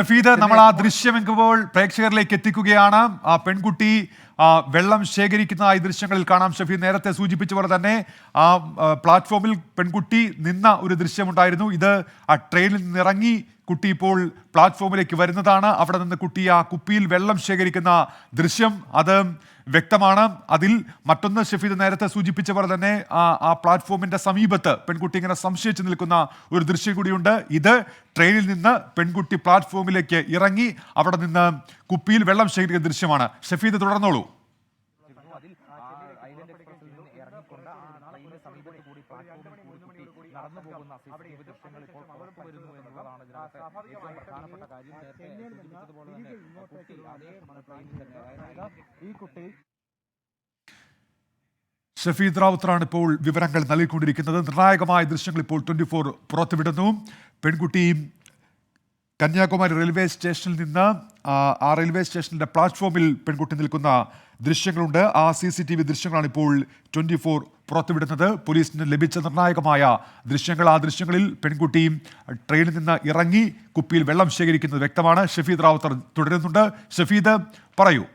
ഫീദ്, നമ്മൾ ആ ദൃശ്യം ഇപ്പോൾ പ്രേക്ഷകരിലേക്ക് എത്തിക്കുകയാണ്. ആ പെൺകുട്ടി വെള്ളം ശേഖരിക്കുന്ന ഈ ദൃശ്യങ്ങളിൽ കാണാം. ഷഫീദ് നേരത്തെ സൂചിപ്പിച്ച പോലെ തന്നെ ആ പ്ലാറ്റ്ഫോമിൽ പെൺകുട്ടി നിന്ന ഒരു ദൃശ്യമുണ്ടായിരുന്നു. ഇത് ആ ട്രെയിനിൽ നിന്നിറങ്ങി കുട്ടി ഇപ്പോൾ പ്ലാറ്റ്ഫോമിലേക്ക് വരുന്നതാണ്. അവിടെ നിന്ന് കുട്ടി ആ കുപ്പിയിൽ വെള്ളം ശേഖരിക്കുന്ന ദൃശ്യം അത് വ്യക്തമാണ്. അതിൽ മറ്റൊന്ന് ഷഫീദ് നേരത്തെ സൂചിപ്പിച്ച പോലെ തന്നെ ആ പ്ലാറ്റ്ഫോമിന്റെ സമീപത്ത് പെൺകുട്ടി ഇങ്ങനെ സംശയിച്ച് നിൽക്കുന്ന ഒരു ദൃശ്യം കൂടിയുണ്ട്. ഇത് ട്രെയിനിൽ നിന്ന് പെൺകുട്ടി പ്ലാറ്റ്ഫോമിലേക്ക് ഇറങ്ങി അവിടെ നിന്ന് കുപ്പിയിൽ വെള്ളം ശേഖരിക്കുന്ന ദൃശ്യമാണ്. ഷഫീദ് തുടർന്നോളൂ. നടന്നു പോകുന്ന CCTV ദൃശ്യങ്ങൾ ഇപ്പോൾ പുറത്തു വരുന്നു എന്നുള്ളതാണ് ഇതിനകത്ത് ഏറ്റവും പ്രധാനപ്പെട്ട കാര്യം. സൂചിപ്പിച്ചതുപോലെ തന്നെ കുട്ടി അതേ ട്രെയിനിൽ തന്നെ, അതായത് ഈ കുട്ടി ഷഫീദ് റാവുത്തറാണ് ഇപ്പോൾ വിവരങ്ങൾ നൽകിക്കൊണ്ടിരിക്കുന്നത്. നിർണായകമായ ദൃശ്യങ്ങൾ ഇപ്പോൾ 24 പുറത്തുവിടുന്നു. പെൺകുട്ടി കന്യാകുമാരി റെയിൽവേ സ്റ്റേഷനിൽ നിന്ന് ആ റെയിൽവേ സ്റ്റേഷനിലെ പ്ലാറ്റ്ഫോമിൽ പെൺകുട്ടി നിൽക്കുന്ന ദൃശ്യങ്ങളുണ്ട്. ആ CCTV ദൃശ്യങ്ങളാണ് ഇപ്പോൾ 24 പുറത്തുവിടുന്നത്. പോലീസിന് ലഭിച്ച നിർണായകമായ ദൃശ്യങ്ങൾ. ആ ദൃശ്യങ്ങളിൽ പെൺകുട്ടി ട്രെയിനിൽ നിന്ന് ഇറങ്ങി കുപ്പിയിൽ വെള്ളം ശേഖരിക്കുന്നത് വ്യക്തമാണ്. ഷഫീദ് റാവുത്തർ തുടരുന്നുണ്ട്. ഷഫീദ്, പറയൂ.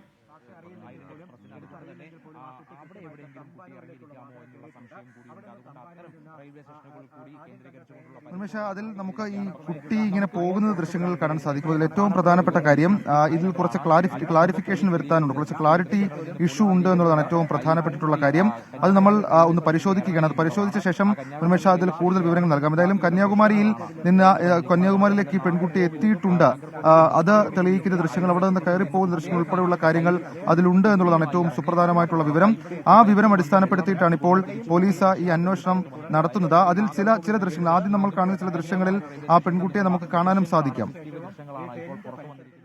അതിൽ നമുക്ക് ഈ കുട്ടി ഇങ്ങനെ പോകുന്ന ദൃശ്യങ്ങൾ കാണാൻ സാധിക്കും. അതിൽ ഏറ്റവും പ്രധാനപ്പെട്ട കാര്യം ഇതിൽ കുറച്ച് ക്ലാരിഫിക്കേഷൻ വരുത്താനുണ്ട്, കുറച്ച് ക്ലാരിറ്റി ഇഷ്യൂ ഉണ്ട് എന്നുള്ളതാണ് ഏറ്റവും പ്രധാനപ്പെട്ടിട്ടുള്ള കാര്യം. അത് നമ്മൾ ഒന്ന് പരിശോധിക്കുകയാണ്. അത് പരിശോധിച്ച ശേഷം ഉന്മേഷ അതിൽ കൂടുതൽ വിവരങ്ങൾ നൽകാം. എന്തായാലും കന്യാകുമാരിയിലേക്ക് ഈ പെൺകുട്ടി എത്തിയിട്ടുണ്ട്. അത് തെളിയിക്കുന്ന ദൃശ്യങ്ങൾ, അവിടെ നിന്ന് കയറിപ്പോകുന്ന ദൃശ്യങ്ങൾ ഉൾപ്പെടെയുള്ള കാര്യങ്ങൾ അതിലുണ്ട് എന്നുള്ളതാണ് ഏറ്റവും സുപ്രധാനമായിട്ടുള്ള വിവരം. ആ വിവരം അടിസ്ഥാനപ്പെടുത്തിയിട്ടാണ് ഇപ്പോൾ പോലീസ് ഈ അന്വേഷണം നടത്തുന്നത്. അതിൽ ചില ദൃശ്യങ്ങൾ, ആദ്യം നമ്മൾ കാണുന്ന ചില ദൃശ്യങ്ങളിൽ ആ പെൺകുട്ടിയെ നമുക്ക് കാണാനും സാധിക്കാം.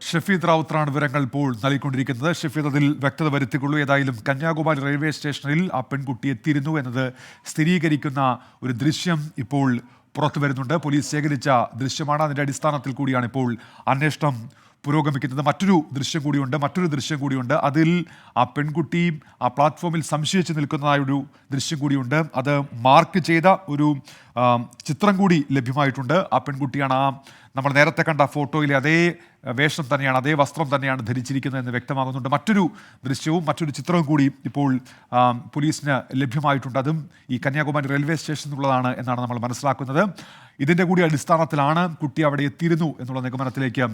ഷഫീദ് റാവുത്തറാണ് വിവരങ്ങൾ ഇപ്പോൾ നൽകിക്കൊണ്ടിരിക്കുന്നത്. ഷഫീദ് അതിൽ വ്യക്തത വരുത്തിക്കൊള്ളൂ. ഏതായാലും കന്യാകുമാരി റെയിൽവേ സ്റ്റേഷനിൽ ആ പെൺകുട്ടി എത്തിയിരുന്നു എന്നത് സ്ഥിരീകരിക്കുന്ന ഒരു ദൃശ്യം ഇപ്പോൾ പുറത്തു വരുന്നുണ്ട്. പോലീസ് ശേഖരിച്ച ദൃശ്യമാണ്. അതിന്റെ അടിസ്ഥാനത്തിൽ കൂടിയാണ് ഇപ്പോൾ അന്വേഷണം പുരോഗമിക്കുന്നത്. മറ്റൊരു ദൃശ്യം കൂടിയുണ്ട്. അതിൽ ആ പെൺകുട്ടി ആ പ്ലാറ്റ്ഫോമിൽ സംശയിച്ച് നിൽക്കുന്നതായൊരു ദൃശ്യം കൂടിയുണ്ട്. അത് മാർക്ക് ചെയ്ത ഒരു ചിത്രം കൂടി ലഭ്യമായിട്ടുണ്ട്. ആ പെൺകുട്ടിയാണ് നമ്മൾ നേരത്തെ കണ്ട ഫോട്ടോയിലെ അതേ വേഷം തന്നെയാണ്, അതേ വസ്ത്രം തന്നെയാണ് ധരിച്ചിരിക്കുന്നത് എന്ന് വ്യക്തമാകുന്നുണ്ട്. മറ്റൊരു ദൃശ്യവും മറ്റൊരു ചിത്രവും കൂടി ഇപ്പോൾ പോലീസിന് ലഭ്യമായിട്ടുണ്ട്. അതും ഈ കന്യാകുമാരി റെയിൽവേ സ്റ്റേഷനിലുള്ളതാണ് എന്നാണ് നമ്മൾ മനസ്സിലാക്കുന്നത്. ഇതിൻ്റെ കൂടി അടിസ്ഥാനത്തിലാണ് കുട്ടി അവിടെ എത്തിയിരുന്നു എന്നുള്ള നിഗമനത്തിലേക്ക്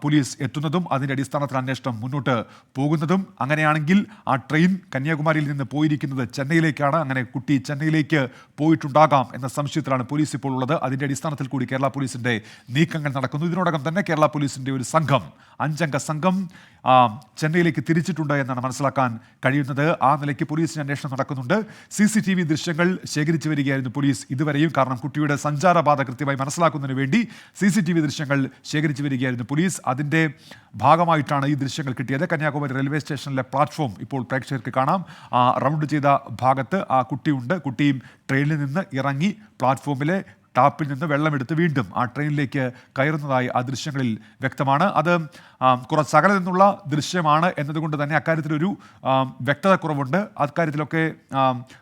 പോലീസ് എത്തുന്നതും അതിൻ്റെ അടിസ്ഥാനത്തിൽ അന്വേഷണം മുന്നോട്ട് പോകുന്നതും. അങ്ങനെയാണെങ്കിൽ ആ ട്രെയിൻ കന്യാകുമാരിയിൽ നിന്ന് പോയിരിക്കുന്നത് ചെന്നൈയിലേക്കാണ്. അങ്ങനെ കുട്ടി ചെന്നൈയിലേക്ക് പോയിട്ടുണ്ടാകാം എന്ന സംശയത്തിലാണ് പോലീസ് ഇപ്പോൾ ഉള്ളത്. അതിൻ്റെ അടിസ്ഥാനത്തിൽ കൂടി കേരള പോലീസിൻ്റെ നീക്കങ്ങൾ നടക്കുന്നു. ഇതിനോടകം തന്നെ കേരള പോലീസിൻ്റെ ഒരു സംഘം, 5 അംഗ സംഘം ചെന്നൈയിലേക്ക് തിരിച്ചിട്ടുണ്ട് എന്നാണ് മനസ്സിലാക്കാൻ കഴിയുന്നത്. ആ നിലയ്ക്ക് പോലീസിന് അന്വേഷണം നടക്കുന്നുണ്ട്. CCTV ദൃശ്യങ്ങൾ ശേഖരിച്ചു വരികയായിരുന്നു പോലീസ് ഇതുവരെയും. കാരണം കുട്ടിയുടെ സഞ്ചാരപാത കൃത്യമായി മനസ്സിലാക്കുന്നതിന് വേണ്ടി CCTV ദൃശ്യങ്ങൾ ശേഖരിച്ചു വരികയായിരുന്നു പോലീസ്. അതിൻ്റെ ഭാഗമായിട്ടാണ് ഈ ദൃശ്യങ്ങൾ കിട്ടിയത്. കന്യാകുമാരി റെയിൽവേ സ്റ്റേഷനിലെ പ്ലാറ്റ്ഫോം ഇപ്പോൾ പ്രേക്ഷകർക്ക് കാണാം. റൗണ്ട് ചെയ്ത ഭാഗത്ത് ആ കുട്ടിയുണ്ട്. കുട്ടിയും ട്രെയിനിൽ നിന്ന് ഇറങ്ങി പ്ലാറ്റ്ഫോമിലെ ടാപ്പിൽ നിന്ന് വെള്ളമെടുത്ത് വീണ്ടും ആ ട്രെയിനിലേക്ക് കയറുന്നതായി ആ ദൃശ്യങ്ങളിൽ വ്യക്തമാണ്. അത് കുറച്ച് അകലെ നിന്നുള്ള ദൃശ്യമാണ് എന്നതുകൊണ്ട് തന്നെ അക്കാര്യത്തിലൊരു വ്യക്തത കുറവുണ്ട്. അക്കാര്യത്തിലൊക്കെ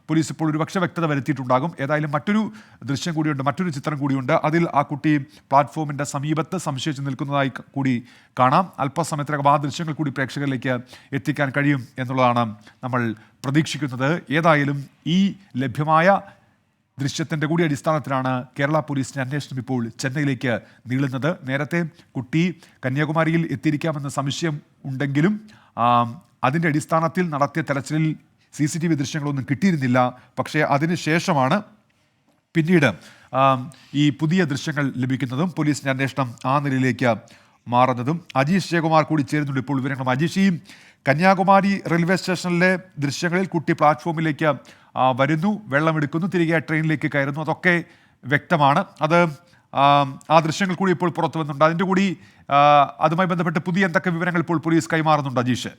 പോലീസ് ഇപ്പോൾ ഒരുപക്ഷെ വ്യക്തത വരുത്തിയിട്ടുണ്ടാകും. ഏതായാലും മറ്റൊരു ദൃശ്യം കൂടിയുണ്ട്, മറ്റൊരു ചിത്രം കൂടിയുണ്ട്. അതിൽ ആ കുട്ടി പ്ലാറ്റ്ഫോമിൻ്റെ സമീപത്ത് സംശയിച്ച് നിൽക്കുന്നതായി കൂടി കാണാം. അല്പസമയത്തിനകം ആ ദൃശ്യങ്ങൾ കൂടി പ്രേക്ഷകരിലേക്ക് എത്തിക്കാൻ കഴിയും എന്നുള്ളതാണ് നമ്മൾ പ്രതീക്ഷിക്കുന്നത്. ഏതായാലും ഈ ലഭ്യമായ ദൃശ്യത്തിൻ്റെ കൂടി അടിസ്ഥാനത്തിലാണ് കേരള പോലീസിൻ്റെ അന്വേഷണം ഇപ്പോൾ ചെന്നൈയിലേക്ക് നീളുന്നത്. നേരത്തെ കുട്ടി കന്യാകുമാരിയിൽ എത്തിയിരിക്കാമെന്ന സംശയം ഉണ്ടെങ്കിലും അതിൻ്റെ അടിസ്ഥാനത്തിൽ നടത്തിയ തെരച്ചിലിൽ CCTV ദൃശ്യങ്ങളൊന്നും കിട്ടിയിരുന്നില്ല. പക്ഷേ അതിനുശേഷമാണ് പിന്നീട് ഈ പുതിയ ദൃശ്യങ്ങൾ ലഭിക്കുന്നതും പോലീസിൻ്റെ അന്വേഷണം ആ നിലയിലേക്ക് മാറുന്നതും. അജീഷ് ജയകുമാർ കൂടി ചേരുന്നുണ്ട് ഇപ്പോൾ വിവരങ്ങളും. അജീഷ്, ഈ കന്യാകുമാരി റെയിൽവേ സ്റ്റേഷനിലെ ദൃശ്യങ്ങളിൽ കുട്ടി പ്ലാറ്റ്ഫോമിലേക്ക് വരുന്നു, വെള്ളമെടുക്കുന്നു, തിരികെ ട്രെയിനിലേക്ക് കയറുന്നു, അതൊക്കെ വ്യക്തമാണ്. അത് ആ ദൃശ്യങ്ങൾ കൂടി ഇപ്പോൾ പുറത്തു വന്നിട്ടുണ്ട്. അതിൻ്റെ കൂടി അതുമായി ബന്ധപ്പെട്ട് പുതിയ എന്തൊക്കെ വിവരങ്ങൾ ഇപ്പോൾ പോലീസ് കൈമാറുന്നുണ്ട് അജീഷ്?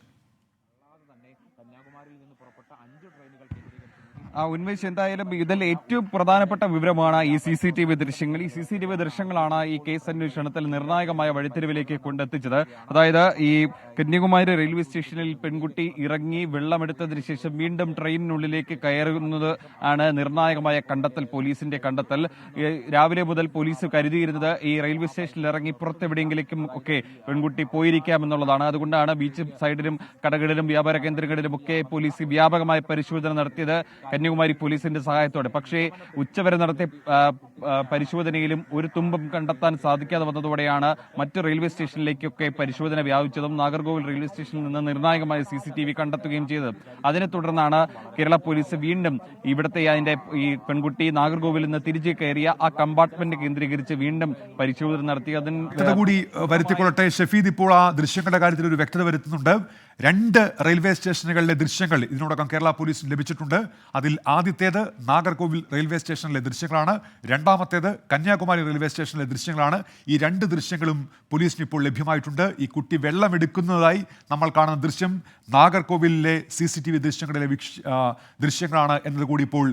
കന്യാകുമാരിയിൽ നിന്ന് പുറപ്പെട്ട 5 ട്രെയിനുകൾ കേന്ദ്രീകരിച്ച് ഉന്മേഷ്, എന്തായാലും ഇതിൽ ഏറ്റവും പ്രധാനപ്പെട്ട വിവരമാണ് ഈ CCTV ദൃശ്യങ്ങൾ. ഈ CCTV ദൃശ്യങ്ങളാണ് ഈ കേസ് അന്വേഷണത്തിൽ നിർണായകമായ വഴിത്തിരിവിലേക്ക് കൊണ്ടെത്തിച്ചത്. അതായത് ഈ കന്യാകുമാരി റെയിൽവേ സ്റ്റേഷനിൽ പെൺകുട്ടി ഇറങ്ങി വെള്ളമെടുത്തതിന് ശേഷം വീണ്ടും ട്രെയിനിനുള്ളിലേക്ക് കയറുന്നത് ആണ് നിർണായകമായ കണ്ടെത്തൽ, പോലീസിന്റെ കണ്ടെത്തൽ. രാവിലെ മുതൽ പോലീസ് കരുതിയിരുന്നത് ഈ റെയിൽവേ സ്റ്റേഷനിൽ ഇറങ്ങി പുറത്തെവിടെയെങ്കിലും ഒക്കെ പെൺകുട്ടി പോയിരിക്കാമെന്നുള്ളതാണ്. അതുകൊണ്ടാണ് ബീച്ച് സൈഡിലും കടകളിലും വ്യാപാര കേന്ദ്രങ്ങളിലും ഒക്കെ പോലീസ് വ്യാപകമായ പരിശോധന നടത്തിയത് കന്യാകുമാരി പോലീസിന്റെ സഹായത്തോടെ. പക്ഷേ ഉച്ചവരെ നടത്തിയ പരിശോധനയിലും ഒരു തുമ്പും കണ്ടെത്താൻ സാധിക്കാതെ വന്നതോടെയാണ് മറ്റ് റെയിൽവേ സ്റ്റേഷനിലേക്കൊക്കെ പരിശോധന വ്യാപിച്ചതും നാഗർകോവിൽ റെയിൽവേ സ്റ്റേഷനിൽ നിന്ന് നിർണായകമായ CCTV കണ്ടെത്തുകയും ചെയ്തത്. അതിനെ തുടർന്നാണ് കേരള പോലീസ് വീണ്ടും ഇവിടുത്തെ അതിന്റെ ഈ പെൺകുട്ടി നാഗർകോവിലിൽ നിന്ന് തിരിച്ചു കയറിയ ആ കമ്പാർട്ട്മെന്റ് കേന്ദ്രീകരിച്ച് വീണ്ടും പരിശോധന നടത്തി. അതിന് കൂടി വരുത്തിക്കൊള്ളട്ടെ ഷഫീദ്, ഇപ്പോൾ ആ ദൃശ്യങ്ങളുടെ കാര്യത്തിൽ ഒരു വ്യക്തത വരുത്തുന്നുണ്ട്. 2 റെയിൽവേ സ്റ്റേഷനുകളിലെ ദൃശ്യങ്ങൾ ഇതിനോടകം കേരള പോലീസിന് ലഭിച്ചിട്ടുണ്ട്. അതിൽ ആദ്യത്തേത് നാഗർകോവിൽ റെയിൽവേ സ്റ്റേഷനിലെ ദൃശ്യങ്ങളാണ്, രണ്ടാമത്തേത് കന്യാകുമാരി റെയിൽവേ സ്റ്റേഷനിലെ ദൃശ്യങ്ങളാണ്. ഈ 2 ദൃശ്യങ്ങളും പോലീസിന് ഇപ്പോൾ ലഭ്യമായിട്ടുണ്ട്. ഈ കുട്ടി വെള്ളമെടുക്കുന്നതായി നമ്മൾ കാണുന്ന ദൃശ്യം നാഗർകോവിലിലെ CCTV ദൃശ്യങ്ങളിലെ ദൃശ്യങ്ങളാണ് എന്നതുകൂടി ഇപ്പോൾ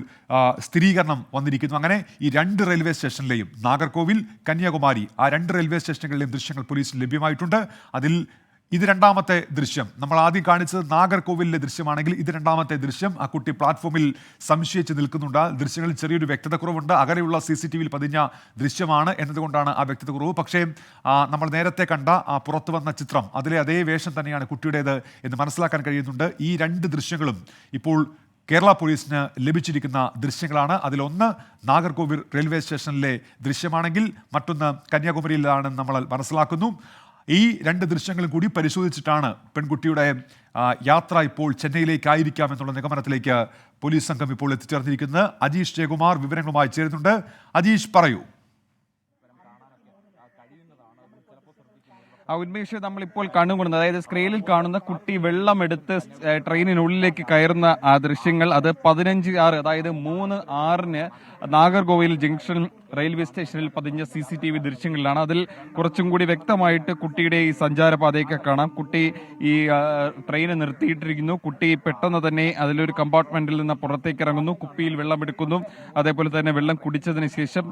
സ്ഥിരീകരണം വന്നിരിക്കുന്നു. അങ്ങനെ ഈ 2 റെയിൽവേ സ്റ്റേഷനിലെയും നാഗർകോവിൽ, കന്യാകുമാരി, ആ 2 റെയിൽവേ സ്റ്റേഷനുകളിലെയും ദൃശ്യങ്ങൾ പോലീസിന് ലഭ്യമായിട്ടുണ്ട്. അതിൽ ഇത് രണ്ടാമത്തെ ദൃശ്യം. നമ്മൾ ആദ്യം കാണിച്ചത് നാഗർകോവിലിലെ ദൃശ്യമാണെങ്കിൽ ഇത് രണ്ടാമത്തെ ദൃശ്യം. ആ കുട്ടി പ്ലാറ്റ്ഫോമിൽ സംശയിച്ച് നിൽക്കുന്നുണ്ട്. ദൃശ്യങ്ങളിൽ ചെറിയൊരു വ്യക്തത കുറവുണ്ട്. അകലെയുള്ള CCTVയിൽ പതിഞ്ഞ ദൃശ്യമാണ് എന്നതുകൊണ്ടാണ് ആ വ്യക്തത കുറവ്. പക്ഷേ നമ്മൾ നേരത്തെ കണ്ട ആ പുറത്തു വന്ന ചിത്രം, അതിലെ അതേ വേഷം തന്നെയാണ് കുട്ടിയുടേത് എന്ന് മനസ്സിലാക്കാൻ കഴിയുന്നുണ്ട്. ഈ 2 ദൃശ്യങ്ങളും ഇപ്പോൾ കേരള പോലീസിന് ലഭിച്ചിരിക്കുന്ന ദൃശ്യങ്ങളാണ്. അതിലൊന്ന് നാഗർകോവിൽ റെയിൽവേ സ്റ്റേഷനിലെ ദൃശ്യമാണെങ്കിൽ മറ്റൊന്ന് കന്യാകുമാരിയിലാണെന്ന് നമ്മൾ മനസ്സിലാക്കുന്നു. ഈ 2 ദൃശ്യങ്ങളും കൂടി പരിശോധിച്ചിട്ടാണ് പെൺകുട്ടിയുടെ യാത്ര ഇപ്പോൾ ചെന്നൈയിലേക്കായിരിക്കാം എന്നുള്ള നിഗമനത്തിലേക്ക് പോലീസ് സംഘം ഇപ്പോൾ എത്തിച്ചേർന്നിരിക്കുന്നത്. അജീഷ് ജയകുമാർ വിവരങ്ങളുമായി ചേരുന്നുണ്ട്. അജീഷ്, പറയൂ. ഉന്മേഷ്, നമ്മളിപ്പോൾ കണ്ടുകൊള്ളുന്നത്, അതായത് സ്ക്രീനിൽ കാണുന്ന കുട്ടി വെള്ളമെടുത്ത് ട്രെയിനിനുള്ളിലേക്ക് കയറുന്ന ആ ദൃശ്യങ്ങൾ, അത് 15/6, അതായത് 3/6 നാഗർകോവിൽ ജംഗ്ഷൻ റെയിൽവേ സ്റ്റേഷനിൽ പതിഞ്ഞ CCTV ദൃശ്യങ്ങളിലാണ്. അതിൽ കുറച്ചും കൂടി വ്യക്തമായിട്ട് കുട്ടിയുടെ ഈ സഞ്ചാരപാതയൊക്കെ കാണാം. കുട്ടി ഈ ട്രെയിന് നിർത്തിയിട്ടിരിക്കുന്നു. കുട്ടി പെട്ടെന്ന് തന്നെ അതിലൊരു കമ്പാർട്ട്മെന്റിൽ നിന്ന് പുറത്തേക്ക് ഇറങ്ങുന്നു, കുപ്പിയിൽ വെള്ളമെടുക്കുന്നു. അതേപോലെ തന്നെ വെള്ളം കുടിച്ചതിന് ശേഷം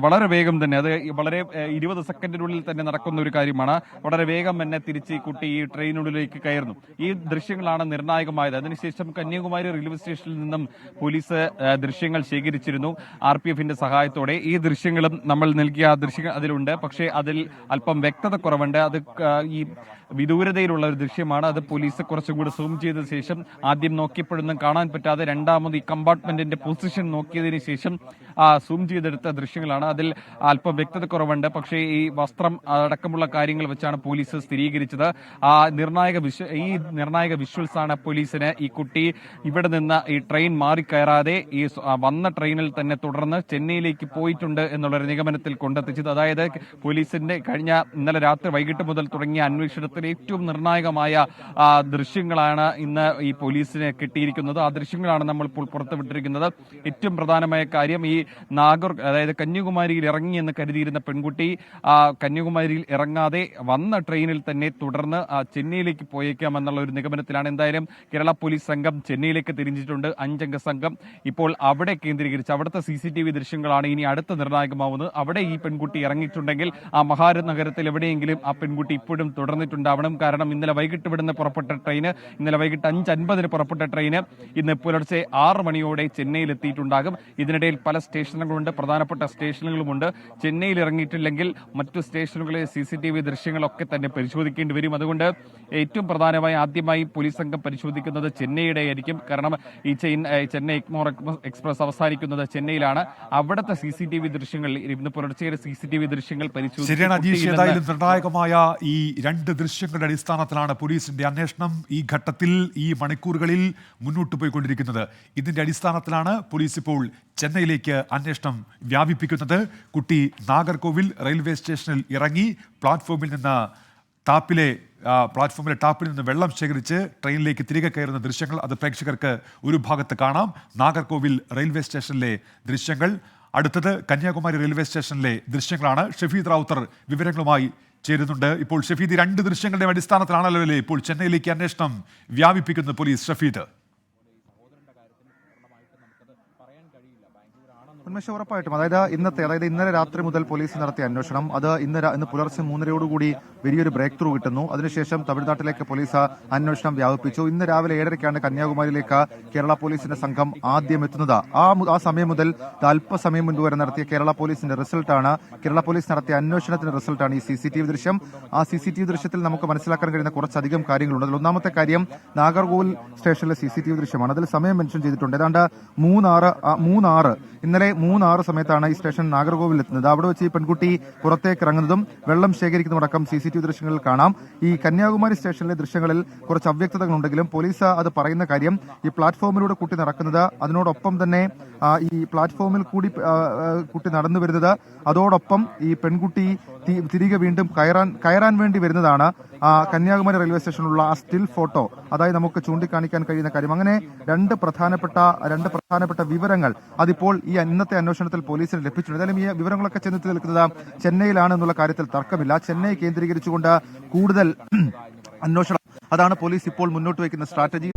വളരെ വേഗം തന്നെ, അത് വളരെ 20 സെക്കൻഡിനുള്ളിൽ തന്നെ നടക്കുന്ന ഒരു കാര്യമാണ്, വളരെ വേഗം തന്നെ തിരിച്ച് ഈ കുട്ടി ഈ ട്രെയിനുള്ളിലേക്ക് കയറുന്നു. ഈ ദൃശ്യങ്ങളാണ് നിർണായകമായത്. അതിനുശേഷം കന്യാകുമാരി റെയിൽവേ സ്റ്റേഷനിൽ നിന്നും പോലീസ് ദൃശ്യങ്ങൾ ശേഖരിച്ചിരുന്നു RPFന്റെ സഹായത്തോടെ. ഈ ദൃശ്യങ്ങളും നമ്മൾ നൽകിയ ദൃശ്യങ്ങൾ അതിലുണ്ട്. പക്ഷേ അതിൽ അല്പം വ്യക്തത കുറവുണ്ട്. അത് ഈ വിദൂരതയിലുള്ള ഒരു ദൃശ്യമാണ്. അത് പോലീസ് കുറച്ചും കൂടി സൂം ചെയ്ത ശേഷം ആദ്യം നോക്കിയപ്പോഴൊന്നും കാണാൻ പറ്റാതെ രണ്ടാമത് ഈ കമ്പാർട്ട്മെന്റിന്റെ പൊസിഷൻ നോക്കിയതിനു ശേഷം സൂം ചെയ്തെടുത്ത ദൃശ്യങ്ങളാണ്. അതിൽ അല്പം വ്യക്തത കുറവുണ്ട്. പക്ഷേ ഈ വസ്ത്രം അടക്കമുള്ള കാര്യങ്ങൾ വെച്ചാണ് പോലീസ് സ്ഥിരീകരിച്ചത്. ഈ നിർണായക വിഷ്വൽസ് ആണ് പോലീസിന് ഈ കുട്ടി ഇവിടെ നിന്ന് ഈ ട്രെയിൻ മാറിക്കയറാതെ ഈ വന്ന ട്രെയിനിൽ തന്നെ തുടർന്ന് ചെന്നൈയിലേക്ക് പോയിട്ടുണ്ട് എന്നുള്ളൊരു നിഗമനത്തിൽ കൊണ്ടെത്തിച്ചത്. അതായത് പോലീസിന്റെ ഇന്നലെ രാത്രി വൈകിട്ട് മുതൽ തുടങ്ങിയ അന്വേഷണത്തിൽ ഏറ്റവും നിർണായകമായ ദൃശ്യങ്ങളാണ് ഇന്ന് ഈ പോലീസിന് കിട്ടിയിരിക്കുന്നത്. ആ ദൃശ്യങ്ങളാണ് നമ്മൾ ഇപ്പോൾ പുറത്തുവിട്ടിരിക്കുന്നത്. ഏറ്റവും പ്രധാനമായ കാര്യം, ഈ അതായത് കന്യാകുമാരിയിൽ ഇറങ്ങി എന്ന് കരുതിയിരുന്ന പെൺകുട്ടി കന്യാകുമാരിയിൽ ഇറങ്ങാതെ വന്ന ട്രെയിനിൽ തന്നെ തുടർന്ന് ചെന്നൈയിലേക്ക് പോയേക്കാം എന്നുള്ള ഒരു നിഗമനത്തിലാണ്. എന്തായാലും കേരള പോലീസ് സംഘം ചെന്നൈയിലേക്ക് തിരിഞ്ഞിട്ടുണ്ട്. 5 അംഗ സംഘം ഇപ്പോൾ അവിടെ കേന്ദ്രീകരിച്ച് അവിടുത്തെ CCTV ദൃശ്യങ്ങളാണ് ഇനി അടുത്ത നിർണായകമാവുന്നത്. അവിടെ ഈ പെൺകുട്ടി ഇറങ്ങിയിട്ടുണ്ടെങ്കിൽ ആ മഹാനഗരത്തിൽ എവിടെയെങ്കിലും ആ പെൺകുട്ടി ഇപ്പോഴും തുടർന്നിട്ടുണ്ടാവണം. കാരണം ഇന്നലെ വൈകിട്ട് ഇവിടുന്ന് പുറപ്പെട്ട ട്രെയിന്, ഇന്നലെ വൈകിട്ട് 5:50 പുറപ്പെട്ട ട്രെയിന് ഇന്ന് പുലർച്ചെ 6 മണിയോടെ ചെന്നൈയിൽ എത്തിയിട്ടുണ്ടാകും. ഇതിനിടയിൽ പല സ്റ്റേഷനുകളുണ്ട്, പ്രധാനപ്പെട്ട സ്റ്റേഷനുകളുമുണ്ട്. ചെന്നൈയിൽ ഇറങ്ങിയിട്ടില്ലെങ്കിൽ മറ്റു സ്റ്റേഷനുകളിലെ CCTV ദൃശ്യങ്ങളൊക്കെ തന്നെ പരിശോധിക്കേണ്ടി വരും. അതുകൊണ്ട് ഏറ്റവും പ്രധാനമായി ആദ്യമായി പോലീസ് സംഘം പരിശോധിക്കുന്നത് ചെന്നൈയുടെ ആയിരിക്കും. കാരണം ഈ ചെന്നൈ എഗ്മോർ എക്സ്പ്രസ് അവസാനിക്കുന്നത് ചെന്നൈയിലാണ്. അവിടുത്തെ CCTV ദൃശ്യങ്ങൾ, ഇന്ന് പുലർച്ചെയുടെ CCTV ദൃശ്യങ്ങൾ പരിശോധിക്കും. നിർണായകമായ ഈ 2 ദൃശ്യങ്ങളുടെ അടിസ്ഥാനത്തിലാണ് പോലീസിന്റെ അന്വേഷണം ഈ ഘട്ടത്തിൽ, ഈ മണിക്കൂറുകളിൽ മുന്നോട്ട് പോയിക്കൊണ്ടിരിക്കുന്നത്. ഇതിന്റെ അടിസ്ഥാനത്തിലാണ് പോലീസ് ഇപ്പോൾ ചെന്നൈയിലേക്ക് അന്വേഷണം വ്യാപിപ്പിക്കുന്നത്. കുട്ടി നാഗർകോവിൽ റെയിൽവേ സ്റ്റേഷനിൽ ഇറങ്ങി പ്ലാറ്റ്ഫോമിലെ ടാപ്പിൽ നിന്ന് വെള്ളം ശേഖരിച്ച് ട്രെയിനിലേക്ക് തിരികെ കയറുന്ന ദൃശ്യങ്ങൾ, അത് പ്രേക്ഷകർക്ക് ഒരു ഭാഗത്ത് കാണാം. നാഗർകോവിൽ റെയിൽവേ സ്റ്റേഷനിലെ ദൃശ്യങ്ങൾ. അടുത്തത് കന്യാകുമാരി റെയിൽവേ സ്റ്റേഷനിലെ ദൃശ്യങ്ങളാണ്. ഷഫീദ് റാവുത്തർ വിവരങ്ങളുമായി ചേരുന്നുണ്ട്. ഇപ്പോൾ ഷഫീദ്, 2 ദൃശ്യങ്ങളുടെ അടിസ്ഥാനത്തിലാണല്ലോ ഇപ്പോൾ ചെന്നൈയിലേക്ക് അന്വേഷണം വ്യാപിപ്പിക്കുന്ന പോലീസ്. ഷഫീദ്, ഉന്മേഷ ഉറപ്പായിട്ടും അതായത് ഇന്നലെ രാത്രി മുതൽ പോലീസ് നടത്തിയ അന്വേഷണം അത് ഇന്ന് പുലർച്ചെ 3:30 വലിയൊരു ബ്രേക്ക് ത്രൂ കിട്ടുന്നു. അതിനുശേഷം തമിഴ്നാട്ടിലേക്ക് പോലീസ് അന്വേഷണം വ്യാപിപ്പിച്ചു. ഇന്ന് രാവിലെ 7:30 കന്യാകുമാരിയിലേക്ക് കേരള പോലീസിന്റെ സംഘം ആദ്യം എത്തുന്നത്. ആ സമയം മുതൽ അല്പസമയം മുൻപ് വരെ നടത്തിയ കേരള പോലീസിന്റെ റിസൾട്ടാണ്, കേരള പോലീസ് നടത്തിയ അന്വേഷണത്തിന്റെ റിസൾട്ടാണ് ഈ CCTV ദൃശ്യം. ആ CCTV ദൃശ്യത്തിൽ നമുക്ക് മനസ്സിലാക്കാൻ കഴിയുന്ന കുറച്ചധികം കാര്യങ്ങളുണ്ട്. അതിൽ ഒന്നാമത്തെ കാര്യം നാഗർകോവിൽ സ്റ്റേഷനിലെ CCTV ദൃശ്യമാണ്. അതിൽ സമയം മെൻഷൻ ചെയ്തിട്ടുണ്ട്. ഏതാണ്ട് 3:06 ഇന്നലെ 3:06 സമയത്താണ് ഈ സ്റ്റേഷൻ നാഗർകോവിൽ എത്തുന്നത്. അവിടെ വെച്ച് ഈ പെൺകുട്ടി പുറത്തേക്ക് ഇറങ്ങുന്നതും വെള്ളം ശേഖരിക്കുന്നതടക്കം CCTV ദൃശ്യങ്ങളിൽ കാണാം. ഈ കന്യാകുമാരി സ്റ്റേഷനിലെ ദൃശ്യങ്ങളിൽ കുറച്ച് അവ്യക്തതകളുണ്ടെങ്കിലും പോലീസ് അത് പറയുന്ന കാര്യം ഈ പ്ലാറ്റ്ഫോമിലൂടെ കുട്ടി നടക്കുന്നത്, അതിനോടൊപ്പം തന്നെ ഈ പ്ലാറ്റ്ഫോമിൽ കൂടി കുട്ടി നടന്നു വരുന്നത്, അതോടൊപ്പം ഈ പെൺകുട്ടി തിരികെ വീണ്ടും കയറാൻ വേണ്ടി വരുന്നതാണ് കന്യാകുമാരി റെയിൽവേ സ്റ്റേഷനിലുള്ള ആ സ്റ്റിൽ ഫോട്ടോ. അതായത് നമുക്ക് ചൂണ്ടിക്കാണിക്കാൻ കഴിയുന്ന കാര്യം. അങ്ങനെ രണ്ട് പ്രധാനപ്പെട്ട വിവരങ്ങൾ അതിപ്പോൾ ഈ ഇന്നത്തെ അന്വേഷണത്തിൽ പോലീസിന് ലഭിച്ചിട്ടുണ്ട്. ഏതായാലും ഈ വിവരങ്ങളൊക്കെ ചെന്നെത്തി നിൽക്കുന്നത് ചെന്നൈയിലാണെന്നുള്ള കാര്യത്തിൽ തർക്കമില്ല. ചെന്നൈ കേന്ദ്രീകരിച്ചുകൊണ്ട് കൂടുതൽ അന്വേഷണം, അതാണ് പോലീസ് ഇപ്പോൾ മുന്നോട്ട് വയ്ക്കുന്ന സ്ട്രാറ്റജി.